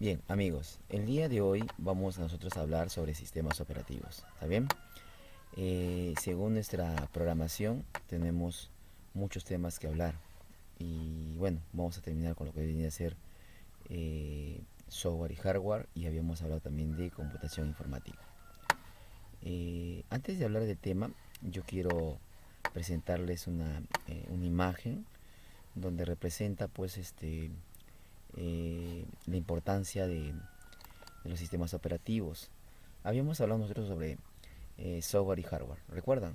Bien, amigos, el día de hoy vamos a nosotros a hablar sobre sistemas operativos. ¿Está bien? Según nuestra programación, tenemos muchos temas que hablar. Y bueno, vamos a terminar con lo que viene a ser software y hardware. Y habíamos hablado también de computación informática. Antes de hablar del tema, yo quiero presentarles una imagen donde representa pues la importancia de los sistemas operativos. Habíamos hablado nosotros sobre software y hardware, ¿recuerdan?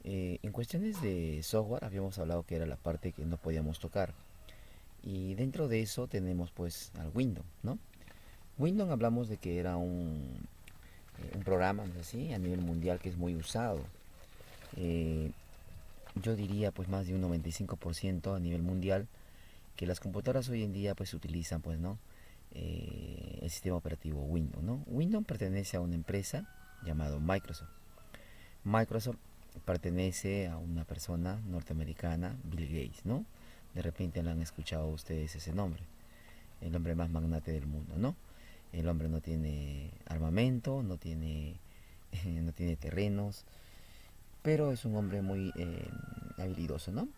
En cuestiones de software habíamos hablado que era la parte que no podíamos tocar. Y dentro de eso tenemos pues al Windows, ¿no? Windows hablamos de que era un programa, ¿no es así? A nivel mundial que es muy usado. Eh, yo diría pues más de un 95% a nivel mundial que las computadoras hoy en día pues utilizan pues, ¿no? El sistema operativo Windows, ¿no? Windows pertenece a una empresa llamada Microsoft. Microsoft pertenece a una persona norteamericana, Bill Gates, ¿no? De repente le han escuchado ustedes ese nombre, el hombre más magnate del mundo, ¿no? El hombre no tiene armamento, no tiene terrenos, pero es un hombre muy habilidoso, ¿no?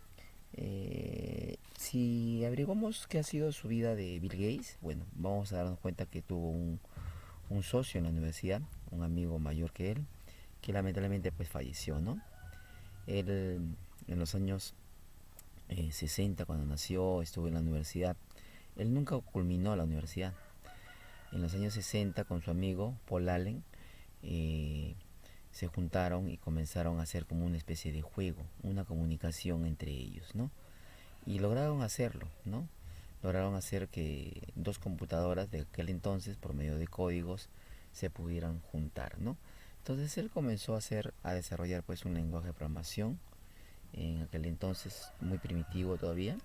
Si averiguamos qué ha sido su vida de Bill Gates, bueno, vamos a darnos cuenta que tuvo un socio en la universidad, un amigo mayor que él, que lamentablemente pues falleció, ¿no? Él en los años 60 cuando nació, estuvo en la universidad. Él nunca culminó la universidad. En los años 60 con su amigo Paul Allen eh, se juntaron y comenzaron a hacer como una especie de juego, una comunicación entre ellos, ¿no? Y lograron hacerlo, ¿no? Lograron hacer que dos computadoras de aquel entonces, por medio de códigos, se pudieran juntar, ¿no? Entonces él comenzó a desarrollar pues un lenguaje de programación, en aquel entonces muy primitivo todavía.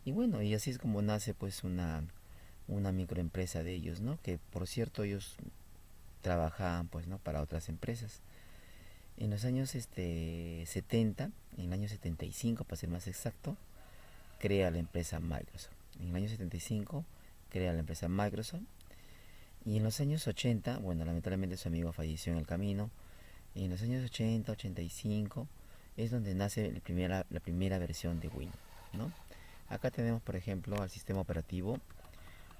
Y bueno, y así es como nace pues una microempresa de ellos, ¿no? Que por cierto ellos trabajaban pues, ¿no? Para otras empresas. En los años 70, en el año 75 para ser más exacto, crea la empresa Microsoft. En el año 75 crea la empresa Microsoft. Y en los años 80, bueno, lamentablemente su amigo falleció en el camino. Y en los años 80, 85 es donde nace la primera versión de Windows, ¿no? Acá tenemos, por ejemplo, al sistema operativo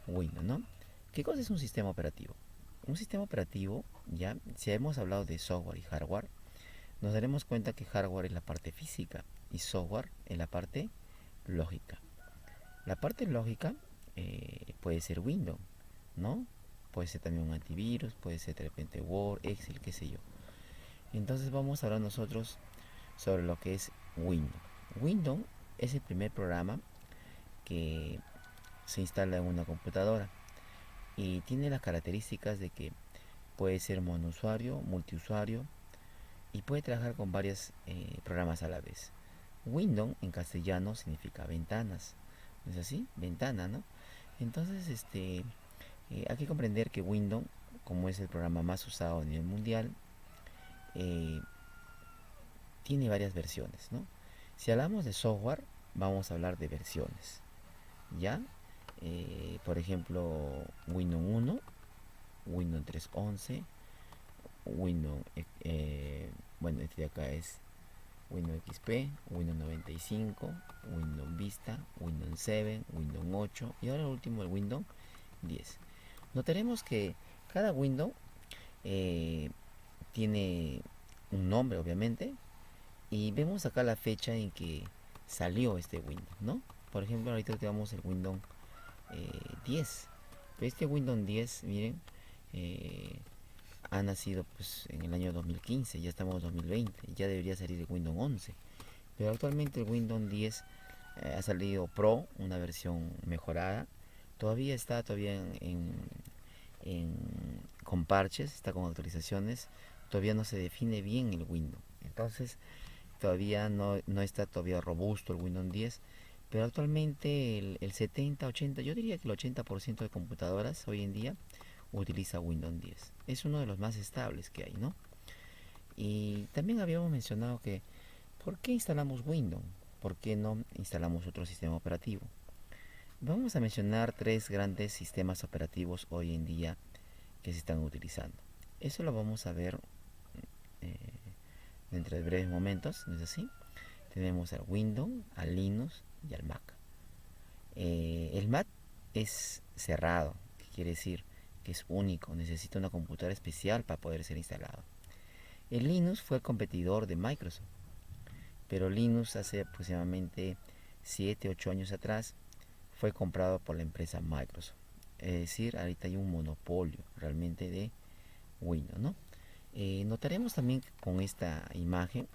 Windows, ¿no? ¿Qué cosa es un sistema operativo? Un sistema operativo, ya, si hemos hablado de software y hardware, nos daremos cuenta que hardware es la parte física y software es la parte lógica. La parte lógica puede ser Windows, ¿no? Puede ser también un antivirus, puede ser de repente Word, Excel, qué sé yo. Entonces vamos a hablar nosotros sobre lo que es Windows. Windows es el primer programa que se instala en una computadora y tiene las características de que puede ser monousuario, multiusuario y puede trabajar con varios programas a la vez. Windows en castellano significa ventanas, ¿no es así? Ventana, ¿no? Entonces, hay que comprender que Windows, como es el programa más usado a nivel mundial, eh, tiene varias versiones, ¿no? Si hablamos de software, vamos a hablar de versiones, ¿ya? Por ejemplo, Windows 1, Windows 3.11, Windows, bueno, este de acá es Windows XP, Windows 95, Windows Vista, Windows 7, Windows 8 y ahora el último el Windows 10. Notaremos que cada Windows eh, tiene un nombre obviamente y vemos acá la fecha en que salió este Windows, ¿no? Por ejemplo, ahorita tenemos el Windows 10. Pero este Windows 10, miren, eh, ha nacido pues en el año 2015, ya estamos en 2020, ya debería salir el Windows 11. Pero actualmente el Windows 10 ha salido Pro, una versión mejorada. Todavía está en- con parches, está con actualizaciones. Todavía no se define bien el Windows. Entonces todavía no está todavía robusto el Windows 10. Pero actualmente el 70, 80, yo diría que el 80% de computadoras hoy en día utiliza Windows 10. Es uno de los más estables que hay, ¿no? Y también habíamos mencionado que ¿por qué instalamos Windows? ¿Por qué no instalamos otro sistema operativo? Vamos a mencionar tres grandes sistemas operativos hoy en día que se están utilizando. Eso lo vamos a ver eh, dentro de breves momentos, ¿no es así? Tenemos al Windows, al Linux y al Mac. El Mac es cerrado, que quiere decir que es único, necesita una computadora especial para poder ser instalado. El Linux fue el competidor de Microsoft, pero Linux hace aproximadamente 7 u 8 años atrás fue comprado por la empresa Microsoft. Es decir, ahorita hay un monopolio realmente de Windows, ¿no? Notaremos también con esta imagen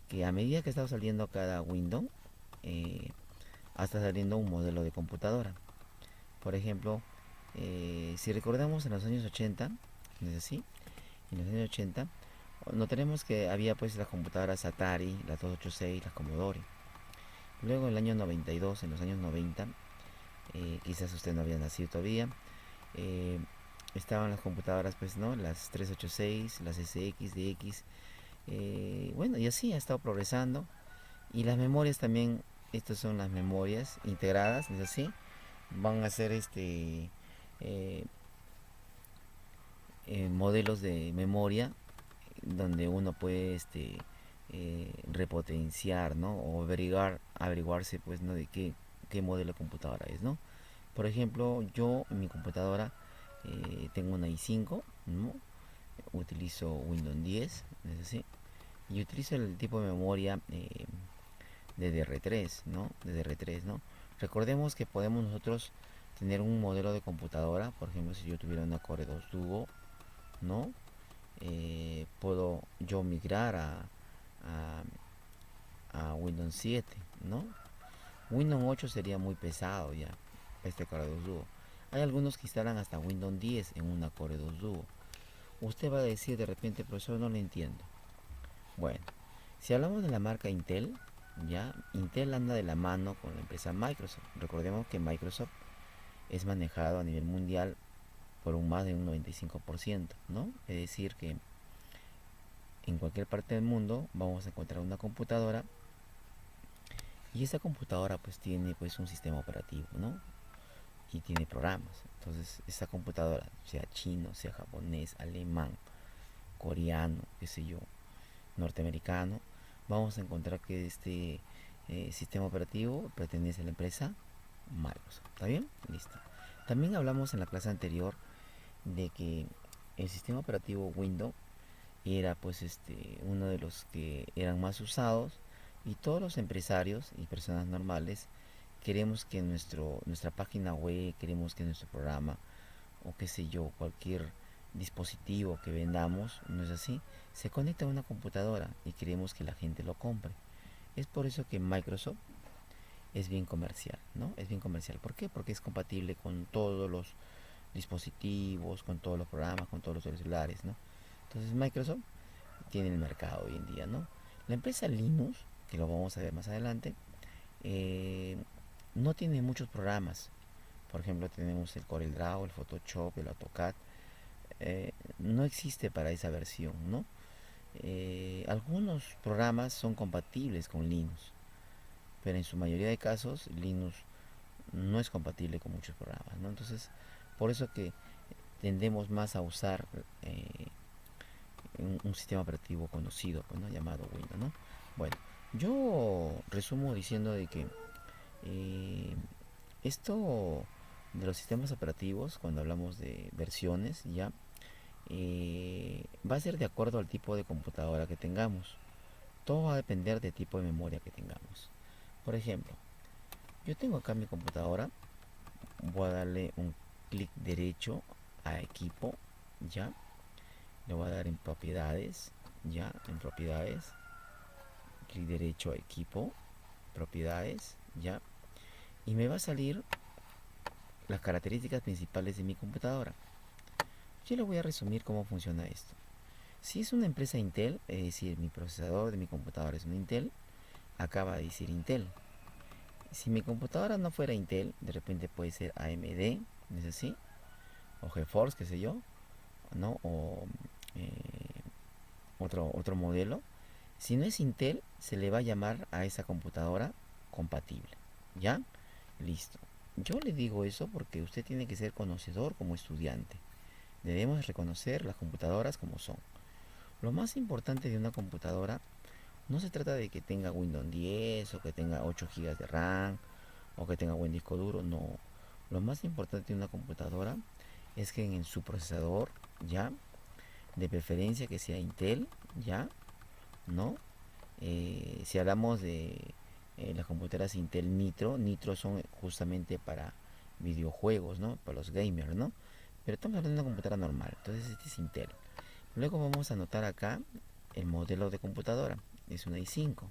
que a medida que está saliendo cada Windows, eh, está saliendo un modelo de computadora. Por ejemplo, si recordamos en los años 80, ¿no es así? En los años 80, notaremos que había pues las computadoras Atari, las 286, las Commodore. Luego en el año 92, en los años 90, quizás usted no había nacido todavía, eh, estaban las computadoras pues, ¿no? Las 386, las SX, DX, bueno, y así ha estado progresando. Y las memorias también, estas son las memorias integradas, es así, van a ser eh, modelos de memoria donde uno puede repotenciar, ¿no? O averiguarse pues, ¿no? De qué modelo de computadora es, ¿no? Por ejemplo, yo en mi computadora tengo una i5, ¿no? Utilizo Windows 10, ¿es así? Y utilizo el tipo de memoria DDR3, ¿no? DDR3, ¿no? Recordemos que podemos nosotros tener un modelo de computadora, por ejemplo, si yo tuviera una Core 2 Duo, ¿no? Puedo yo migrar a Windows 7, ¿no? Windows 8 sería muy pesado ya, este Core 2 Duo. Hay algunos que instalan hasta Windows 10 en una Core 2 Duo. Usted va a decir de repente, profesor, no lo entiendo. Bueno, si hablamos de la marca Intel, ya, Intel anda de la mano con la empresa Microsoft. Recordemos que Microsoft es manejado a nivel mundial por un más de un 95%, ¿no? Es decir, que en cualquier parte del mundo vamos a encontrar una computadora y esa computadora pues tiene pues un sistema operativo, ¿no? Y tiene programas. Entonces, esa computadora, sea chino, sea japonés, alemán, coreano, qué sé yo, norteamericano, vamos a encontrar que este sistema operativo pertenece a la empresa Microsoft. ¿Está bien? Listo. También hablamos en la clase anterior de que el sistema operativo Windows era pues uno de los que eran más usados y todos los empresarios y personas normales queremos que nuestra página web, queremos que nuestro programa o qué sé yo, cualquier dispositivo que vendamos, no es así, se conecta a una computadora y queremos que la gente lo compre. Es por eso que Microsoft es bien comercial, ¿no? Es bien comercial. ¿Por qué? Porque es compatible con todos los dispositivos, con todos los programas, con todos los celulares, ¿no? Entonces Microsoft tiene el mercado hoy en día, ¿no? La empresa Linux, que lo vamos a ver más adelante, eh, no tiene muchos programas. Por ejemplo, tenemos el CorelDRAW, el Photoshop, el AutoCAD. No existe para esa versión, ¿no? Algunos programas son compatibles con Linux, pero en su mayoría de casos Linux no es compatible con muchos programas, ¿no? Entonces, por eso que tendemos más a usar un sistema operativo conocido, pues, ¿no? Llamado Windows, ¿no? Bueno, yo resumo diciendo de que eh, esto de los sistemas operativos, cuando hablamos de versiones, ya va a ser de acuerdo al tipo de computadora que tengamos. Todo va a depender del tipo de memoria que tengamos. Por ejemplo, yo tengo acá mi computadora, voy a darle un clic derecho a equipo, ya, le voy a dar en propiedades, ya, en propiedades, clic derecho a equipo, propiedades, ya, y me va a salir las características principales de mi computadora. Yo le voy a resumir cómo funciona esto. Si es una empresa Intel, es decir, mi procesador de mi computadora es un Intel, acaba de decir Intel. Si mi computadora no fuera Intel, de repente puede ser AMD, ¿no es así? O GeForce, qué sé yo, ¿no? O eh, otro modelo. Si no es Intel, se le va a llamar a esa computadora compatible. ¿Ya? Listo. yo le digo eso porque usted tiene que ser conocedor como estudiante. Debemos reconocer las computadoras como son. Lo más importante de una computadora no se trata de que tenga Windows 10 o que tenga 8 gigas de RAM o que tenga buen disco duro, no. Lo más importante de una computadora es que en su procesador, ya, de preferencia que sea Intel, ya, ¿no? Si hablamos de las computadoras Intel Nitro son justamente para videojuegos, ¿no? Para los gamers, ¿no? Pero estamos hablando de una computadora normal, entonces este es Intel. Luego vamos a anotar acá el modelo de computadora, es una i5.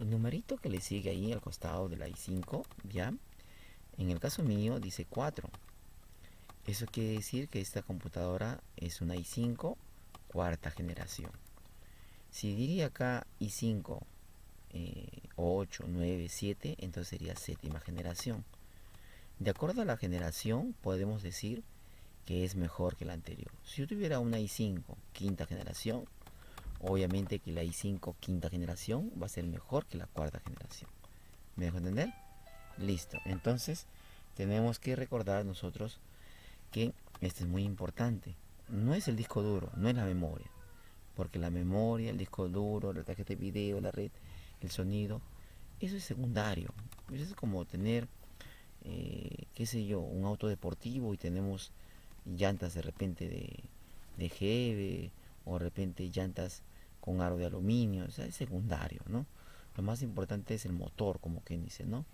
El numerito que le sigue ahí al costado de la i5, ya, en el caso mío dice 4. Eso quiere decir que esta computadora es una i5 cuarta generación. Si diría acá i5 8, 9, 7, entonces sería séptima generación. De acuerdo a la generación, podemos decir que es mejor que la anterior. Si yo tuviera una i5 quinta generación, obviamente que la i5 quinta generación va a ser mejor que la cuarta generación. ¿Me dejo entender? Listo. Entonces, tenemos que recordar nosotros que esto es muy importante. No es el disco duro, no es la memoria. Porque la memoria, el disco duro, la tarjeta de video, la red, el sonido, eso es secundario. Eso es como tener, qué sé yo, un auto deportivo y tenemos llantas de repente de Hebe o de repente llantas con aro de aluminio. O sea, es secundario, ¿no? Lo más importante es el motor, como quien dice, ¿no?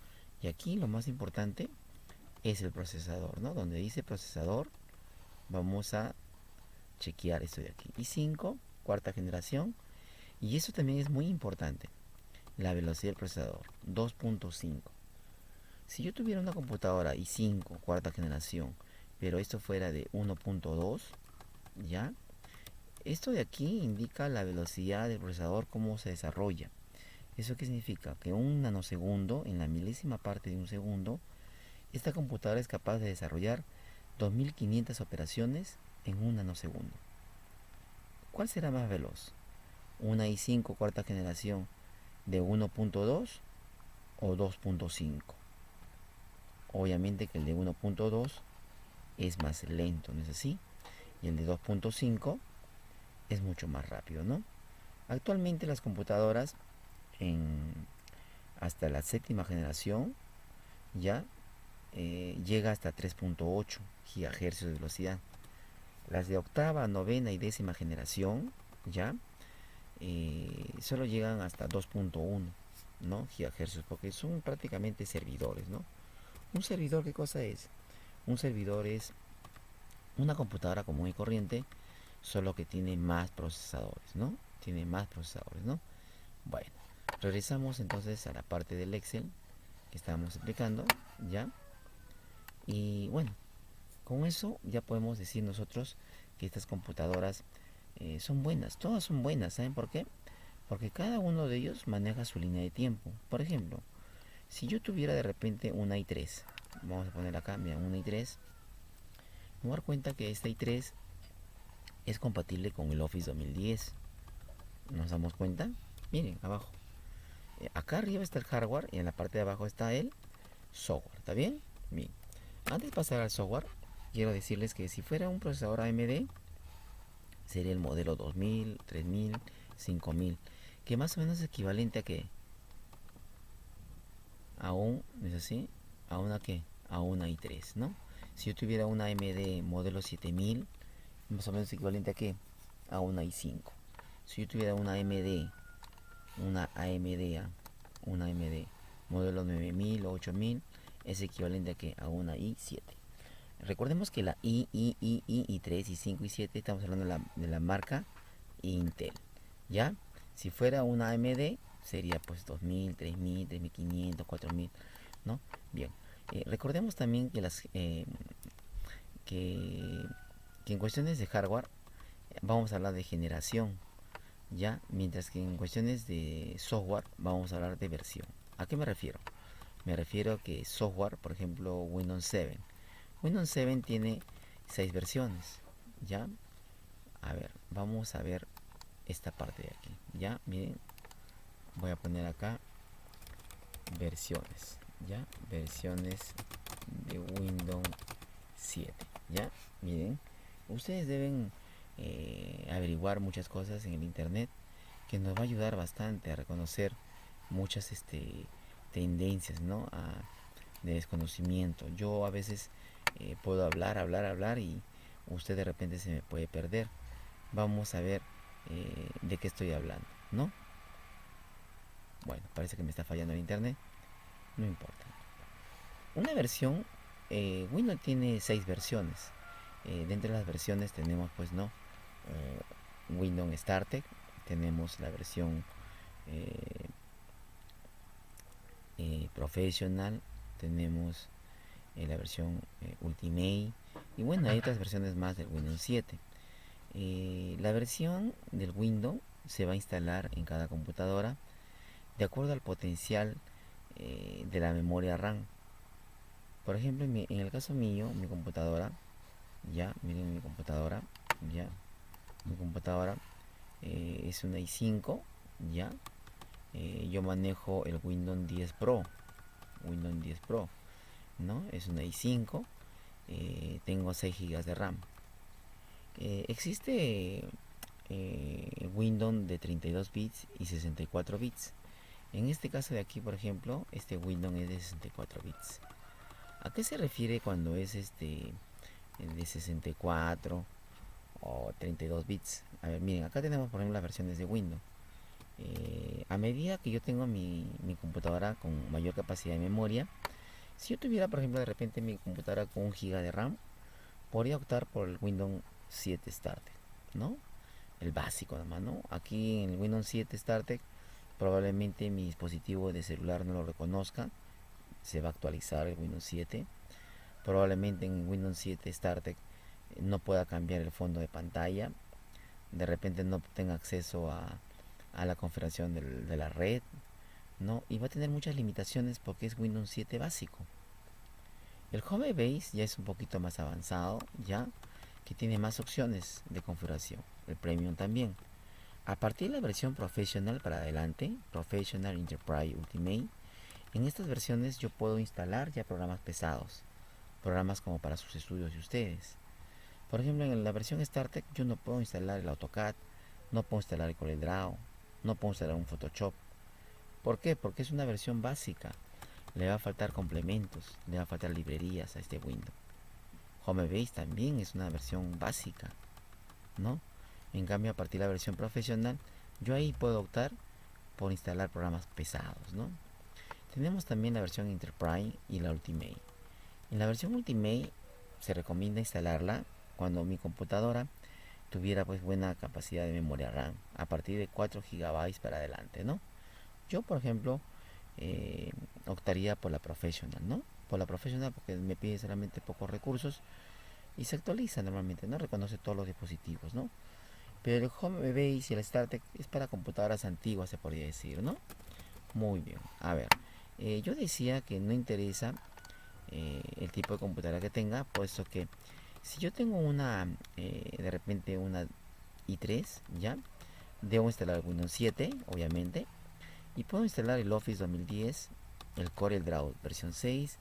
Y aquí lo más importante es el procesador, ¿no? Donde dice procesador, vamos a chequear esto de aquí. i5, cuarta generación. Y eso también es muy importante. La velocidad del procesador, 2.5. Si yo tuviera una computadora i5, cuarta generación, pero esto fuera de 1.2, ¿ya? Esto de aquí indica la velocidad del procesador, cómo se desarrolla. ¿Eso qué significa? Que un nanosegundo, en la milésima parte de un segundo, esta computadora es capaz de desarrollar 2500 operaciones en un nanosegundo. ¿Cuál será más veloz? ¿Una i5 cuarta generación de 1.2 o 2.5? Obviamente que el de 1.2 es más lento, ¿no es así? Y el de 2.5 es mucho más rápido, ¿no? Actualmente las computadoras en hasta la séptima generación ya llega hasta 3.8 GHz de velocidad. Las de octava, novena y décima generación ya solo llegan hasta 2.1, ¿no? GHz, porque son prácticamente servidores, ¿no? ¿Un servidor qué cosa es? Un servidor es una computadora común y corriente, solo que tiene más procesadores, ¿no? Tiene más procesadores, ¿no? Bueno, regresamos entonces a la parte del Excel que estábamos explicando, ¿ya? Y bueno, con eso ya podemos decir nosotros que estas computadoras son buenas, todas son buenas, ¿saben por qué? Porque cada uno de ellos maneja su línea de tiempo. Por ejemplo, si yo tuviera de repente una i3, vamos a poner acá, mira, una i3, me voy a dar cuenta que esta i3 es compatible con el Office 2010. ¿Nos damos cuenta? Miren, abajo. Acá arriba está el hardware y en la parte de abajo está el software. ¿Está bien? Bien. Antes de pasar al software, quiero decirles que si fuera un procesador AMD, sería el modelo 2000, 3000, 5000, que más o menos es equivalente a que a un, ¿es así? A una que a una i3, ¿no? Si yo tuviera una AMD modelo 7000, más o menos equivalente a qué? A una i5. Si yo tuviera una AMD, una AMD modelo 9000 o 8000, es equivalente a qué? A una i7. Recordemos que la i3, i5, i7, estamos hablando de la marca Intel, ¿ya? Si fuera una AMD, sería pues 2000, 3000, 3500, 4000, ¿no? Bien, recordemos también que que, que en cuestiones de hardware vamos a hablar de generación, ¿ya? Mientras que en cuestiones de software vamos a hablar de versión. ¿A qué me refiero? Me refiero a que software, por ejemplo, Windows 7. Windows 7 tiene 6 versiones, ¿ya? A ver, vamos a ver esta parte de aquí, ¿ya? Miren, voy a poner acá versiones, ¿ya? Versiones de Windows 7. ¿Ya? Miren, ustedes deben averiguar muchas cosas en el internet que nos va a ayudar bastante a reconocer muchas tendencias, ¿no? De desconocimiento. Yo a veces puedo hablar y usted de repente se me puede perder. Vamos a ver de qué estoy hablando, ¿no? Bueno, parece que me está fallando el internet. No importa. Una versión, Windows tiene 6 versiones. Dentro de las versiones tenemos, pues, ¿no? Windows Starter, tenemos la versión eh, Professional, tenemos la versión Ultimate y bueno, hay otras versiones más del Windows 7. La versión del Windows se va a instalar en cada computadora de acuerdo al potencial de la memoria RAM. Por ejemplo, en el caso mío, mi computadora, ya, miren mi computadora, ya, mi computadora es una i5, ya. Yo manejo el Windows 10 Pro, Windows 10 Pro, ¿no? Es una i5, tengo 6 GB de RAM. Existe Windows de 32 bits y 64 bits. En este caso de aquí, por ejemplo, este Windows es de 64 bits. ¿A qué se refiere cuando es de 64 o 32 bits? A ver, miren, acá tenemos por ejemplo las versiones de Windows. A medida que yo tengo mi computadora con mayor capacidad de memoria, si yo tuviera por ejemplo de repente mi computadora con 1 GB de RAM, podría optar por el Windows 7 Starter, ¿no? El básico nomás, ¿no? Aquí en el Windows 7 Starter probablemente mi dispositivo de celular no lo reconozca, se va a actualizar el Windows 7. Probablemente en Windows 7 Starter no pueda cambiar el fondo de pantalla, de repente no tenga acceso a la configuración de la red, ¿no? Y va a tener muchas limitaciones porque es Windows 7 básico. El Home Base ya es un poquito más avanzado, ya que tiene más opciones de configuración. El Premium también. A partir de la versión Professional para adelante, Professional, Enterprise, Ultimate, en estas versiones yo puedo instalar ya programas pesados, programas como para sus estudios de ustedes. Por ejemplo, en la versión StarTech yo no puedo instalar el AutoCAD, no puedo instalar el CorelDRAW, no puedo instalar un Photoshop. ¿Por qué? Porque es una versión básica. Le va a faltar complementos, le va a faltar librerías a este Windows. Homebase también es una versión básica, ¿no? En cambio, a partir de la versión profesional, yo ahí puedo optar por instalar programas pesados, ¿no? Tenemos también la versión Enterprise y la Ultimate. En la versión Ultimate se recomienda instalarla cuando mi computadora tuviera pues buena capacidad de memoria RAM, a partir de 4 GB para adelante, ¿no? Yo, por ejemplo, eh, optaría por la Professional, ¿no? Por la Professional porque me pide solamente pocos recursos y se actualiza normalmente, ¿no? Reconoce todos los dispositivos, ¿no? Pero el Home Base y el StarTech es para computadoras antiguas, se podría decir, ¿no? Muy bien. A ver, yo decía que no interesa el tipo de computadora que tenga, puesto que si yo tengo de repente una i3, ¿ya? Debo instalar Windows 7, obviamente, y puedo instalar el Office 2010, el CorelDRAW versión 6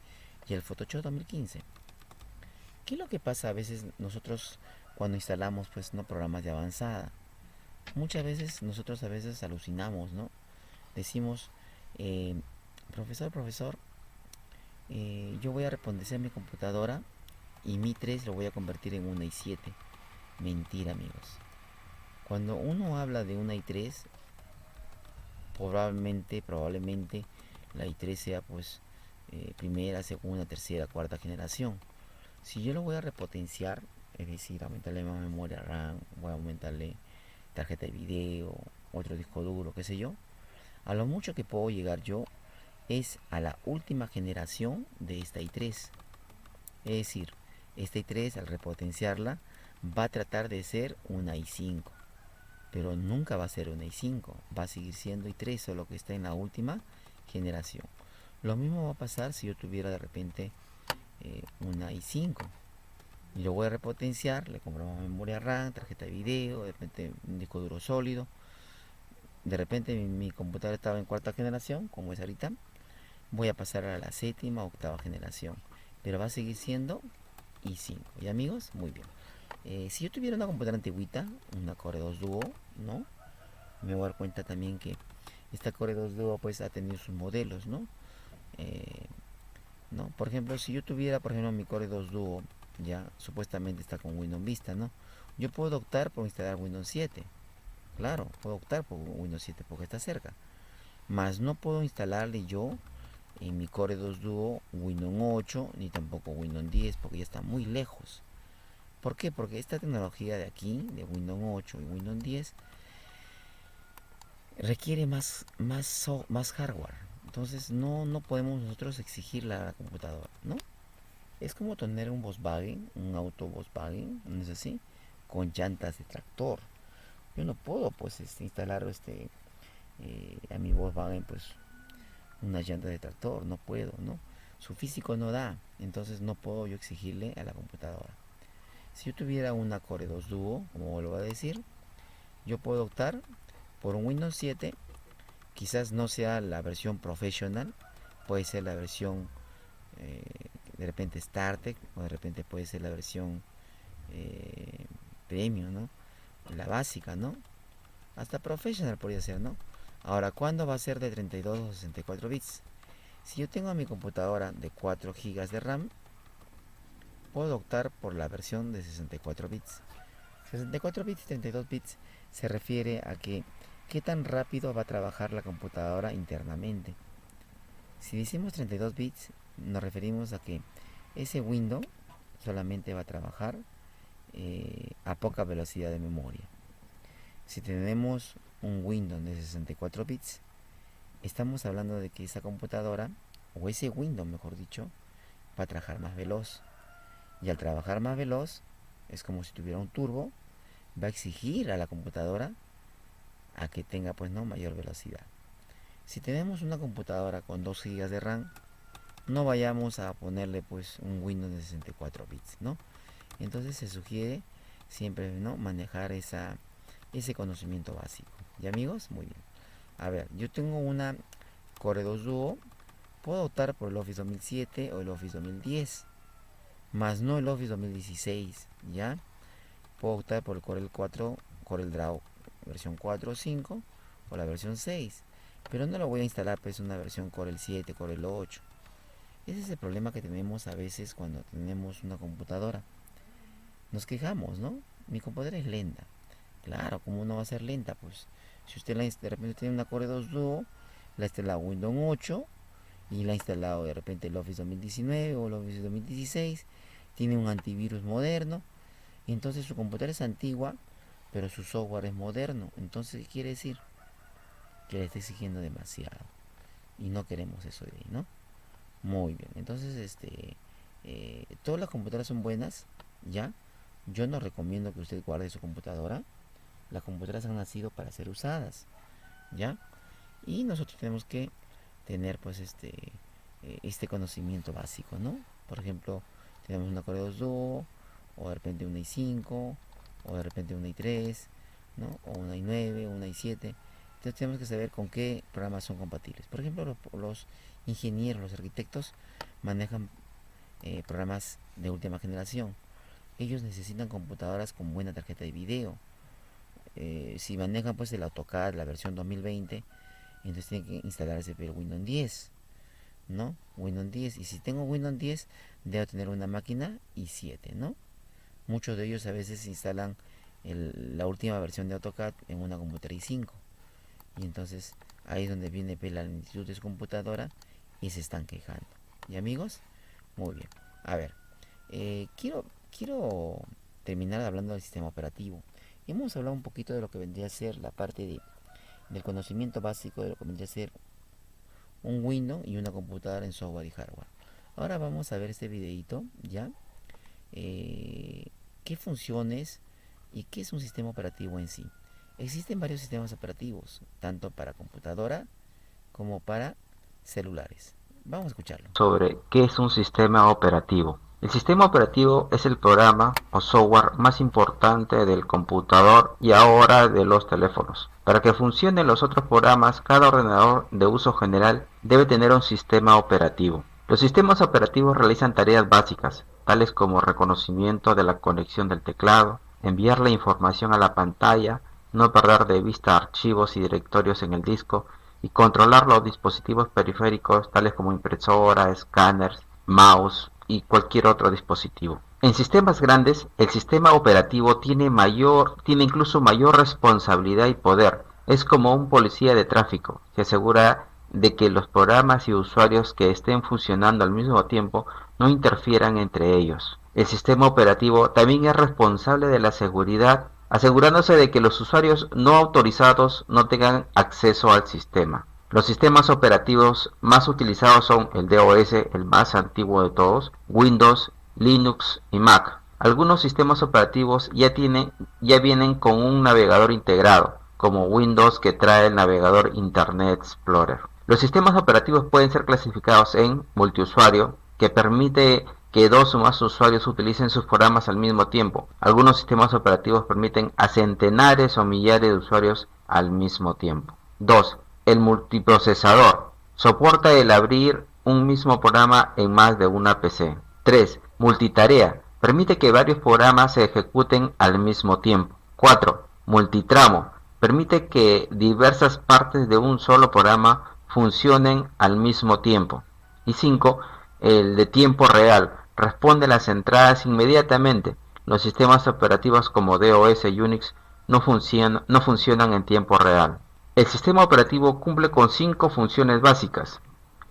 y el Photoshop 2015. ¿Qué es lo que pasa a veces nosotros cuando instalamos pues no programas de avanzada? Muchas veces nosotros a veces alucinamos, ¿no? Decimos, eh, profesor, yo voy a repotenciar mi computadora y mi 3 lo voy a convertir en una i7. Mentira, amigos. Cuando uno habla de una i3, probablemente la i3 sea pues primera, segunda, tercera, cuarta generación. Si yo lo voy a repotenciar, es decir, aumentarle más memoria RAM, voy a aumentarle tarjeta de video, otro disco duro, qué sé yo, a lo mucho que puedo llegar yo es a la última generación de esta i3. Es decir, esta i3 al repotenciarla va a tratar de ser una i5, pero nunca va a ser una i5, va a seguir siendo i3, solo que está en la última generación. Lo mismo va a pasar si yo tuviera de repente una i5 y lo voy a repotenciar, le compro más memoria RAM, tarjeta de video, de repente un disco duro sólido. De repente mi computadora estaba en cuarta generación, como es ahorita, voy a pasar a la séptima o octava generación. pero va a seguir siendo i5. ¿Y amigos? Muy bien. Si yo tuviera una computadora antigüita, una Core 2 Duo, ¿no? Me voy a dar cuenta también que esta Core 2 Duo pues ha tenido sus modelos, ¿no? Eh, ¿No? Por ejemplo, si yo tuviera, por ejemplo, mi Core 2 Duo, ya supuestamente está con Windows Vista, ¿no? Yo puedo optar por instalar Windows 7. Claro, puedo optar por Windows 7 porque está cerca. Más no puedo instalarle yo en mi Core 2 Duo Windows 8 ni tampoco Windows 10 porque ya está muy lejos. ¿Por qué? Porque esta tecnología de aquí, de Windows 8 y Windows 10, requiere más hardware. Entonces no podemos nosotros exigirla a la computadora, ¿no? Es como tener un Volkswagen, un auto Volkswagen, ¿no es así? Con llantas de tractor. Yo no puedo pues instalar a mi Volkswagen pues una llanta de tractor, no puedo, ¿no? Su físico no da, entonces no puedo yo exigirle a la computadora. Si yo tuviera una Core 2 Duo, como vuelvo a decir, yo puedo optar por un Windows 7, quizás no sea la versión professional, puede ser la versión de repente StarTech o de repente puede ser la versión Premium, ¿no? La básica, ¿no? Hasta Professional podría ser, ¿no? Ahora, ¿cuándo va a ser de 32 o 64 bits? Si yo tengo mi computadora de 4 GB de RAM, puedo optar por la versión de 64 bits. 64 bits y 32 bits se refiere a que qué tan rápido va a trabajar la computadora internamente. Si decimos 32 bits, nos referimos a que ese window solamente va a trabajar a poca velocidad de memoria. Si tenemos un Windows de 64 bits, estamos hablando de que esa computadora, o ese Windows mejor dicho, va a trabajar más veloz. Y al trabajar más veloz, es como si tuviera un turbo, va a exigir a la computadora a que tenga pues no mayor velocidad. Si tenemos una computadora con 2 GB de RAM, no vayamos a ponerle pues un Windows de 64 bits, ¿no? Entonces se sugiere siempre no manejar ese conocimiento básico. ¿Y amigos? Muy bien. A ver, yo tengo una Core 2 Duo, puedo optar por el Office 2007 o el Office 2010, más no el Office 2016, ¿ya? Puedo optar por el Corel 4, Corel Draw versión 4 o 5 o la versión 6, pero no lo voy a instalar pues una versión Corel 7, Corel 8. Ese es el problema que tenemos a veces cuando tenemos una computadora. Nos quejamos, ¿no? Mi computadora es lenta. Claro, ¿cómo no va a ser lenta? Pues si usted de repente tiene una Core 2 Duo, la ha instalado Windows 8 y la ha instalado de repente el Office 2019 o el Office 2016, tiene un antivirus moderno, entonces su computadora es antigua, pero su software es moderno. Entonces, ¿qué quiere decir? Que le está exigiendo demasiado. Y no queremos eso de ahí, ¿no? Muy bien. Entonces, todas las computadoras son buenas, ¿ya? Yo no recomiendo que usted guarde su computadora. Las computadoras han nacido para ser usadas, ¿ya? Y nosotros tenemos que tener, pues, este conocimiento básico, ¿no? Por ejemplo, tenemos una Core 2 Duo, o de repente una i5, o de repente una i3, ¿no? O una i9, o una i7. Entonces tenemos que saber con qué programas son compatibles. Por ejemplo, los ingenieros, los arquitectos manejan programas de última generación. Ellos necesitan computadoras con buena tarjeta de video. Si manejan pues el AutoCAD, la versión 2020, entonces tienen que instalarse el Windows 10, ¿no? Windows 10. Y si tengo Windows 10, debo tener una máquina i7, ¿no? Muchos de ellos a veces instalan la última versión de AutoCAD en una computadora i5. Y entonces ahí es donde viene la lentitud de su computadora y se están quejando. ¿Y amigos? Muy bien. A ver, quiero terminar hablando del sistema operativo. Hemos hablado un poquito de lo que vendría a ser la parte del conocimiento básico de lo que vendría a ser un Windows y una computadora en software y hardware. Ahora vamos a ver este videito, ¿ya? Qué funciones y qué es un sistema operativo en sí. Existen varios sistemas operativos, tanto para computadora como para celulares. Vamos a escucharlo. Sobre qué es un sistema operativo. El sistema operativo es el programa o software más importante del computador y ahora de los teléfonos. Para que funcionen los otros programas, cada ordenador de uso general debe tener un sistema operativo. Los sistemas operativos realizan tareas básicas, tales como reconocimiento de la conexión del teclado, enviar la información a la pantalla, no perder de vista archivos y directorios en el disco y controlar los dispositivos periféricos tales como impresora, escáneres, mouse y cualquier otro dispositivo. En sistemas grandes, el sistema operativo tiene incluso mayor responsabilidad y poder. Es como un policía de tráfico, se asegura de que los programas y usuarios que estén funcionando al mismo tiempo no interfieran entre ellos. El sistema operativo también es responsable de la seguridad, asegurándose de que los usuarios no autorizados no tengan acceso al sistema. Los sistemas operativos más utilizados son el DOS, el más antiguo de todos, Windows, Linux y Mac. Algunos sistemas operativos ya vienen con un navegador integrado, como Windows, que trae el navegador Internet Explorer. Los sistemas operativos pueden ser clasificados en multiusuario, que permite que dos o más usuarios utilicen sus programas al mismo tiempo. Algunos sistemas operativos permiten a centenares o millares de usuarios al mismo tiempo. 2. El multiprocesador. Soporta el abrir un mismo programa en más de una PC. 3. Multitarea. Permite que varios programas se ejecuten al mismo tiempo. 4. Multitramo. Permite que diversas partes de un solo programa funcionen al mismo tiempo. Y 5. El de tiempo real. Responde a las entradas inmediatamente. Los sistemas operativos como DOS y Unix no funcionan en tiempo real. El sistema operativo cumple con 5 funciones básicas: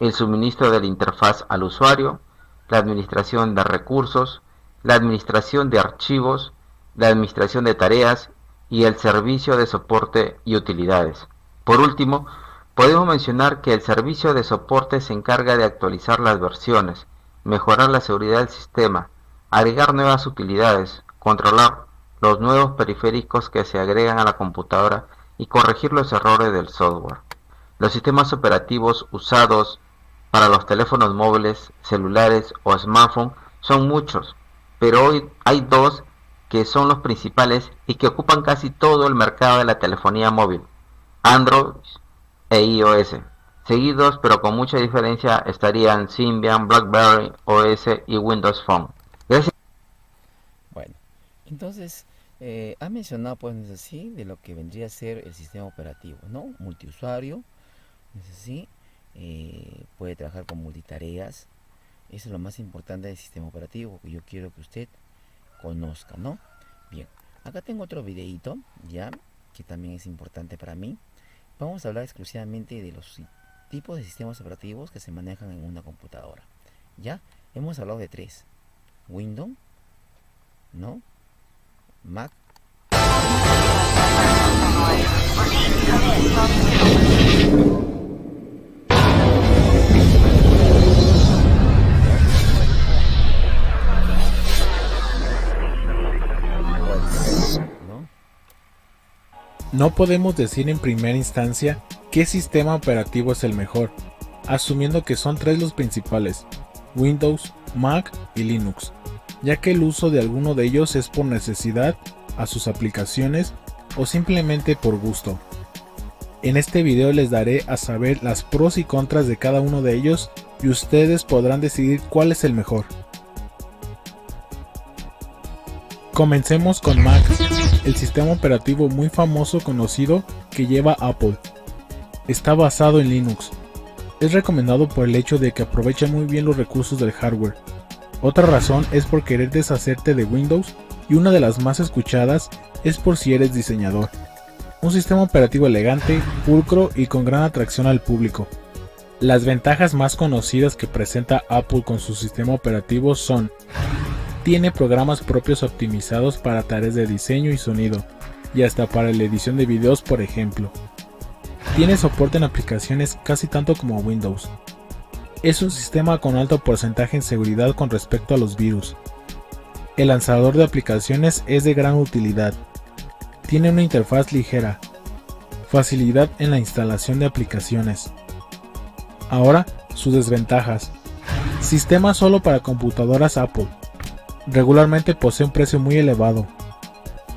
el suministro de la interfaz al usuario, la administración de recursos, la administración de archivos, la administración de tareas y el servicio de soporte y utilidades. Por último, podemos mencionar que el servicio de soporte se encarga de actualizar las versiones, mejorar la seguridad del sistema, agregar nuevas utilidades, controlar los nuevos periféricos que se agregan a la computadora y corregir los errores del software. Los sistemas operativos usados para los teléfonos móviles, celulares o smartphones son muchos, pero hoy hay dos que son los principales y que ocupan casi todo el mercado de la telefonía móvil: Android e iOS. Seguidos, pero con mucha diferencia, estarían Symbian, BlackBerry OS y Windows Phone. Gracias. Bueno, entonces ha mencionado, pues, no es así, de lo que vendría a ser el sistema operativo, ¿no? Multiusuario, no es así, puede trabajar con multitareas. Eso es lo más importante del sistema operativo que yo quiero que usted conozca, ¿no? Bien, acá tengo otro videito, ya, que también es importante para mí. Vamos a hablar exclusivamente de los tipos de sistemas operativos que se manejan en una computadora. Ya, hemos hablado de 3: Windows, ¿no? Mac. ¿No? No podemos decir en primera instancia qué sistema operativo es el mejor, asumiendo que son 3 los principales: Windows, Mac y Linux, ya que el uso de alguno de ellos es por necesidad a sus aplicaciones o simplemente por gusto. En este video les daré a saber las pros y contras de cada uno de ellos y ustedes podrán decidir cuál es el mejor. Comencemos con Mac, el sistema operativo muy famoso conocido que lleva Apple. Está basado en Linux. Es recomendado por el hecho de que aprovecha muy bien los recursos del hardware. Otra razón es por querer deshacerte de Windows, y una de las más escuchadas es por si eres diseñador. Un sistema operativo elegante, pulcro y con gran atracción al público. Las ventajas más conocidas que presenta Apple con su sistema operativo son: tiene programas propios optimizados para tareas de diseño y sonido, y hasta para la edición de videos, por ejemplo. Tiene soporte en aplicaciones casi tanto como Windows. Es un sistema con alto porcentaje en seguridad con respecto a los virus. El lanzador de aplicaciones es de gran utilidad. Tiene una interfaz ligera. Facilidad en la instalación de aplicaciones. Ahora, sus desventajas. Sistema solo para computadoras Apple. Regularmente posee un precio muy elevado.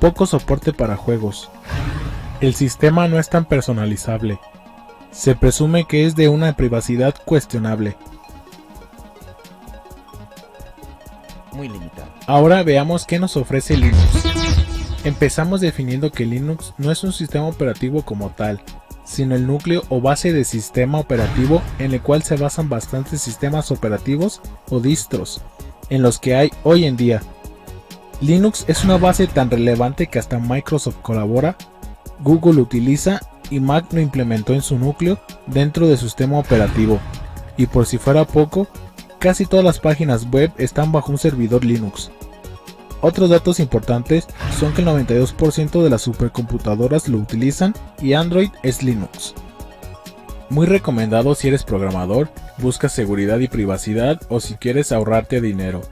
Poco soporte para juegos. El sistema no es tan personalizable. Se presume que es de una privacidad cuestionable. muy limitado. Ahora veamos qué nos ofrece Linux. Empezamos definiendo que Linux no es un sistema operativo como tal, sino el núcleo o base de sistema operativo en el cual se basan bastantes sistemas operativos o distros, en los que hay hoy en día. Linux es una base tan relevante que hasta Microsoft colabora, Google lo utiliza y Mac lo implementó en su núcleo dentro de su sistema operativo. Y por si fuera poco, casi todas las páginas web están bajo un servidor Linux. Otros datos importantes son que el 92% de las supercomputadoras lo utilizan y Android es Linux. Muy recomendado si eres programador, buscas seguridad y privacidad o si quieres ahorrarte dinero.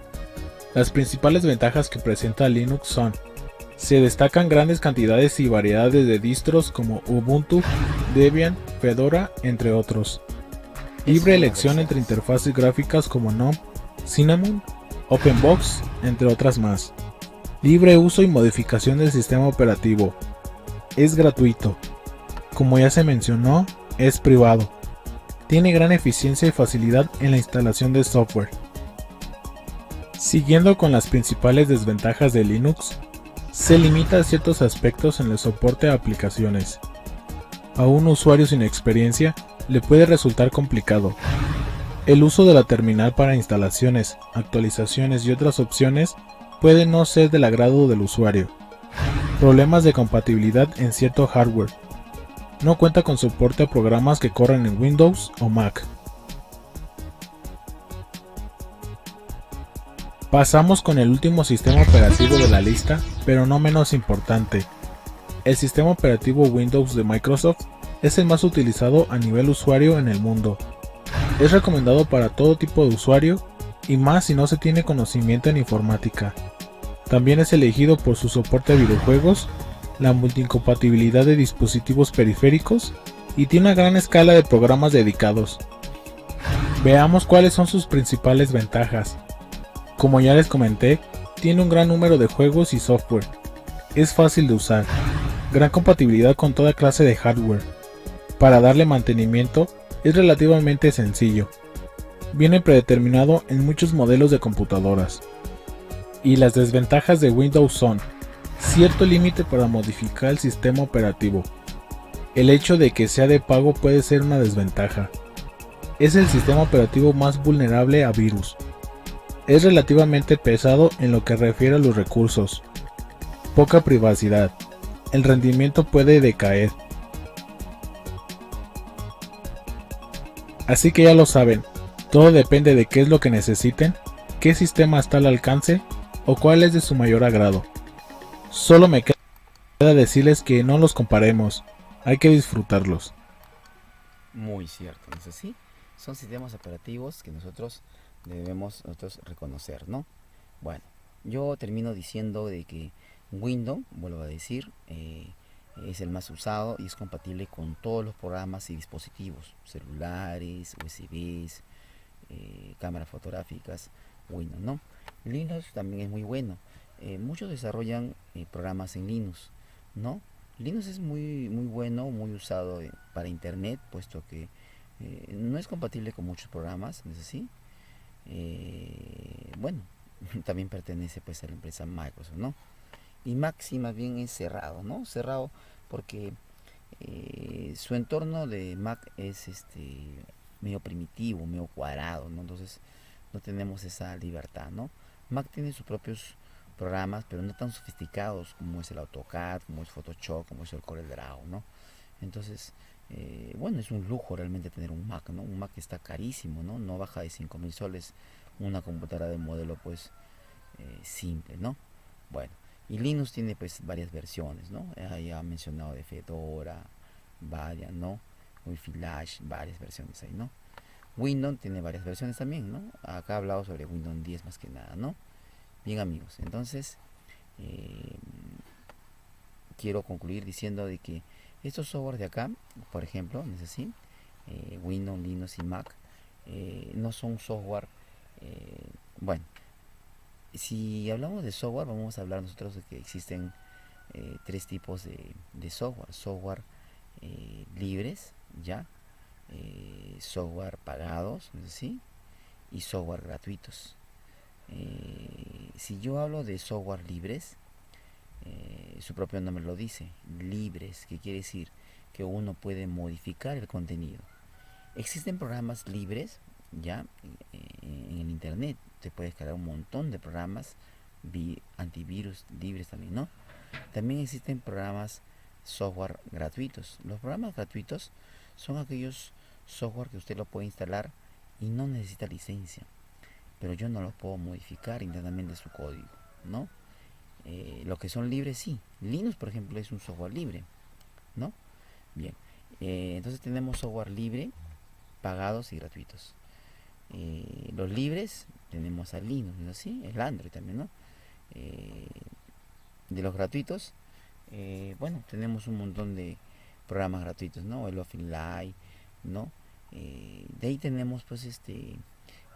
Las principales ventajas que presenta Linux son: se destacan grandes cantidades y variedades de distros como Ubuntu, Debian, Fedora, entre otros. Libre elección entre interfaces gráficas como GNOME, Cinnamon, OpenBox, entre otras más. Libre uso y modificación del sistema operativo. Es gratuito. Como ya se mencionó, es privado. Tiene gran eficiencia y facilidad en la instalación de software. Siguiendo con las principales desventajas de Linux, se limita a ciertos aspectos en el soporte a aplicaciones. A un usuario sin experiencia le puede resultar complicado. El uso de la terminal para instalaciones, actualizaciones y otras opciones puede no ser del agrado del usuario. Problemas de compatibilidad en cierto hardware. No cuenta con soporte a programas que corren en Windows o Mac. Pasamos con el último sistema operativo de la lista, pero no menos importante. El sistema operativo Windows de Microsoft es el más utilizado a nivel usuario en el mundo. Es recomendado para todo tipo de usuario y más si no se tiene conocimiento en informática. También es elegido por su soporte a videojuegos, la multicompatibilidad de dispositivos periféricos y tiene una gran escala de programas dedicados. Veamos cuáles son sus principales ventajas. Como ya les comenté, tiene un gran número de juegos y software. Es fácil de usar. Gran compatibilidad con toda clase de hardware. Para darle mantenimiento es relativamente sencillo. Viene predeterminado en muchos modelos de computadoras. Y las desventajas de Windows son: cierto límite para modificar el sistema operativo. El hecho de que sea de pago puede ser una desventaja. Es el sistema operativo más vulnerable a virus. Es relativamente pesado en lo que refiere a los recursos. Poca privacidad. El rendimiento puede decaer. Así que ya lo saben, todo depende de qué es lo que necesiten, qué sistema está al alcance o cuál es de su mayor agrado. Solo me queda decirles que no los comparemos, hay que disfrutarlos. Muy cierto, ¿no es así? Son sistemas operativos que nosotros debemos reconocer, ¿no? Bueno, yo termino diciendo de que Windows, vuelvo a decir, es el más usado y es compatible con todos los programas y dispositivos, celulares, USBs, cámaras fotográficas, Windows, ¿no? Linux también es muy bueno. Muchos desarrollan programas en Linux, ¿no? Linux es muy bueno, muy usado para internet, puesto que no es compatible con muchos programas, ¿no es así? Bueno, también pertenece pues a la empresa Microsoft, ¿no? Y Mac sí más bien es cerrado, ¿no? Cerrado porque su entorno de Mac es medio primitivo, medio cuadrado, ¿no? Entonces no tenemos esa libertad, ¿no? Mac tiene sus propios programas, pero no tan sofisticados como es el AutoCAD, como es Photoshop, como es el CorelDRAW, ¿no? Entonces, bueno, es un lujo realmente tener un Mac, ¿no? Un Mac está carísimo, ¿no? No baja de 5.000 soles una computadora de modelo, pues, simple, ¿no? Bueno, y Linux tiene, pues, varias versiones, ¿no? Ya ha mencionado de Fedora, varias, ¿no? Wi-Fi Flash, varias versiones ahí, ¿no? Windows tiene varias versiones también, ¿no? Acá he hablado sobre Windows 10 más que nada, ¿no? Bien, amigos, entonces quiero concluir diciendo de que estos softwares de acá, por ejemplo, ¿no es así? Windows, Linux y Mac, no son software, bueno, si hablamos de software, vamos a hablar nosotros de que existen tres tipos de software. Software libres, ¿ya? Software pagados, ¿no es así? Y software gratuitos. Si yo hablo de software libres, su propio nombre lo dice, libres, que quiere decir que uno puede modificar el contenido. Existen programas libres ya en el internet, te puedes crear un montón de programas antivirus libres también, ¿no? También existen programas software gratuitos. Los programas gratuitos son aquellos software que usted lo puede instalar y no necesita licencia, pero yo no los puedo modificar internamente su código, ¿no? Lo que son libres sí. Linux, por ejemplo, es un software libre, ¿no? Bien, entonces tenemos software libre, pagados y gratuitos. Los libres tenemos a Linux, ¿no? ¿Sí? El Android también, ¿no? De los gratuitos, bueno, tenemos un montón de programas gratuitos, ¿no? El Office Live, ¿no? De ahí tenemos pues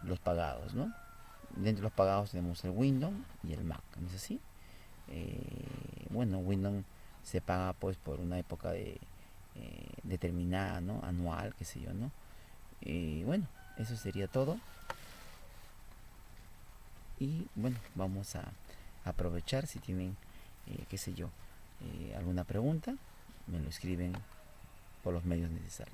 los pagados, ¿no? Dentro de los pagados tenemos el Windows y el Mac, ¿no es así? Bueno, Windows se paga pues por una época determinada, ¿no? Anual, qué sé yo, ¿no? Bueno, eso sería todo. Y bueno, vamos a aprovechar si tienen, qué sé yo, alguna pregunta, me lo escriben por los medios necesarios.